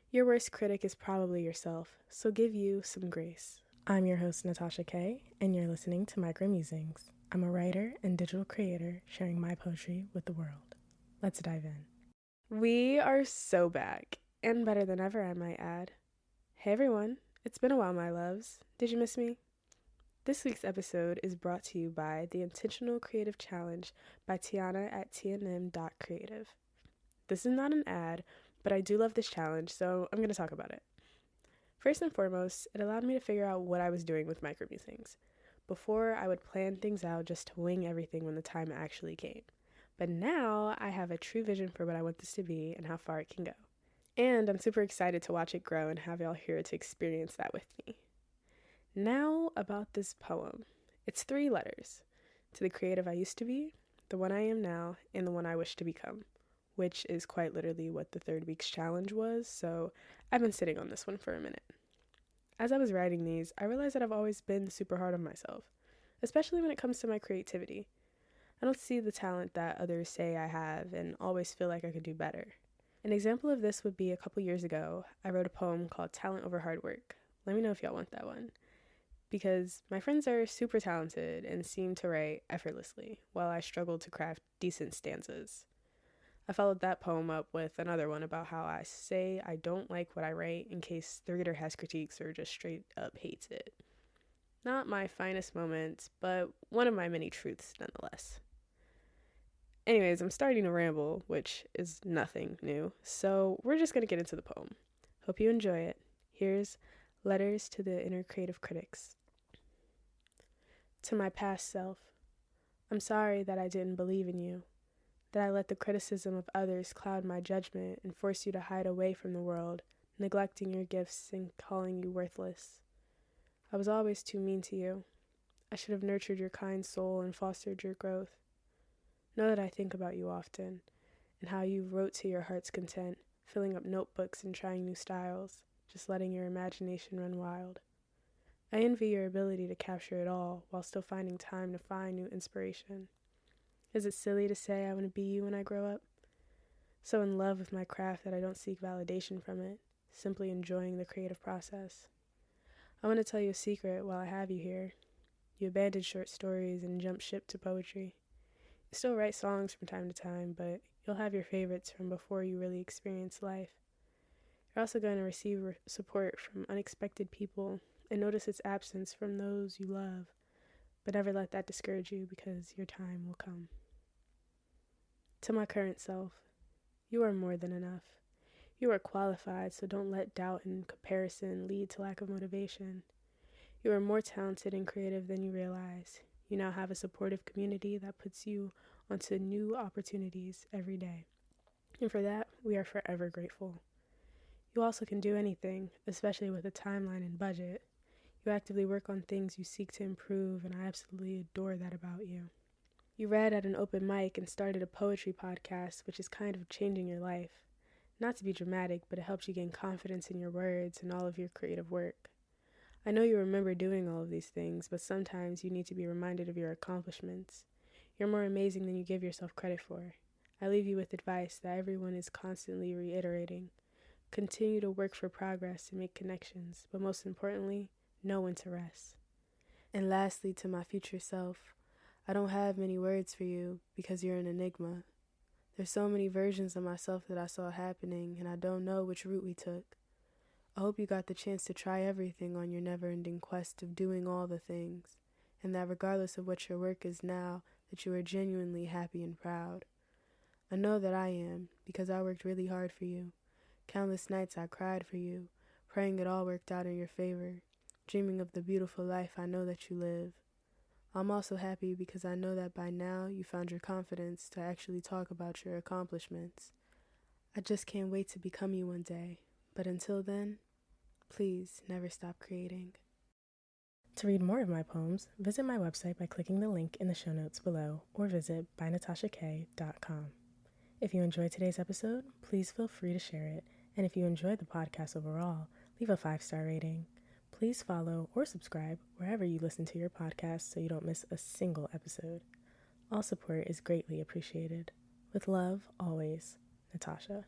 Your worst critic is probably yourself, so give you some grace. I'm your host, Natasha K, and you're listening to Micro Musings. I'm a writer and digital creator sharing my poetry with the world. Let's dive in. We are so back, and better than ever, I might add. Hey everyone, it's been a while, my loves. Did you miss me? This week's episode is brought to you by the Intentional Creative Challenge by Tiana at tnm.creative. This is not an ad, but I do love this challenge, so I'm going to talk about it. First and foremost, it allowed me to figure out what I was doing with micro musings. Before, I would plan things out just to wing everything when the time actually came. But now, I have a true vision for what I want this to be and how far it can go. And I'm super excited to watch it grow and have y'all here to experience that with me. Now, about this poem. It's 3 letters. To the creative I used to be, the one I am now, and the one I wish to become. Which is quite literally what the 3rd week's challenge was, so I've been sitting on this one for a minute. As I was writing these, I realized that I've always been super hard on myself, especially when it comes to my creativity. I don't see the talent that others say I have and always feel like I could do better. An example of this would be a couple years ago, I wrote a poem called Talent Over Hard Work. Let me know if y'all want that one. Because my friends are super talented and seem to write effortlessly, while I struggle to craft decent stanzas. I followed that poem up with another one about how I say I don't like what I write in case the reader has critiques or just straight up hates it. Not my finest moments, but one of my many truths nonetheless. Anyways, I'm starting to ramble, which is nothing new, so we're just going to get into the poem. Hope you enjoy it. Here's Letters to the Inner Creative Critics. To my past self, I'm sorry that I didn't believe in you. That I let the criticism of others cloud my judgment and force you to hide away from the world, neglecting your gifts and calling you worthless. I was always too mean to you. I should have nurtured your kind soul and fostered your growth. Know that I think about you often, and how you wrote to your heart's content, filling up notebooks and trying new styles, just letting your imagination run wild. I envy your ability to capture it all while still finding time to find new inspiration. Is it silly to say I want to be you when I grow up? So in love with my craft that I don't seek validation from it, simply enjoying the creative process. I want to tell you a secret while I have you here. You abandoned short stories and jumped ship to poetry. You still write songs from time to time, but you'll have your favorites from before you really experience life. You're also going to receive support from unexpected people and notice its absence from those you love, but never let that discourage you because your time will come. To my current self, you are more than enough. You are qualified, so don't let doubt and comparison lead to lack of motivation. You are more talented and creative than you realize. You now have a supportive community that puts you onto new opportunities every day. And for that, we are forever grateful. You also can do anything, especially with a timeline and budget. You actively work on things you seek to improve, and I absolutely adore that about you. You read at an open mic and started a poetry podcast, which is kind of changing your life. Not to be dramatic, but it helps you gain confidence in your words and all of your creative work. I know you remember doing all of these things, but sometimes you need to be reminded of your accomplishments. You're more amazing than you give yourself credit for. I leave you with advice that everyone is constantly reiterating. Continue to work for progress and make connections, but most importantly, know when to rest. And lastly, to my future self, I don't have many words for you because you're an enigma. There's so many versions of myself that I saw happening, and I don't know which route we took. I hope you got the chance to try everything on your never-ending quest of doing all the things, and that regardless of what your work is now, that you are genuinely happy and proud. I know that I am, because I worked really hard for you. Countless nights I cried for you, praying it all worked out in your favor, dreaming of the beautiful life I know that you live. I'm also happy because I know that by now you found your confidence to actually talk about your accomplishments. I just can't wait to become you one day, but until then, please never stop creating. To read more of my poems, visit my website by clicking the link in the show notes below or visit bynatashaK.com. If you enjoyed today's episode, please feel free to share it, and if you enjoyed the podcast overall, leave a 5-star rating. Please follow or subscribe wherever you listen to your podcast so you don't miss a single episode. All support is greatly appreciated. With love, always, Natasha.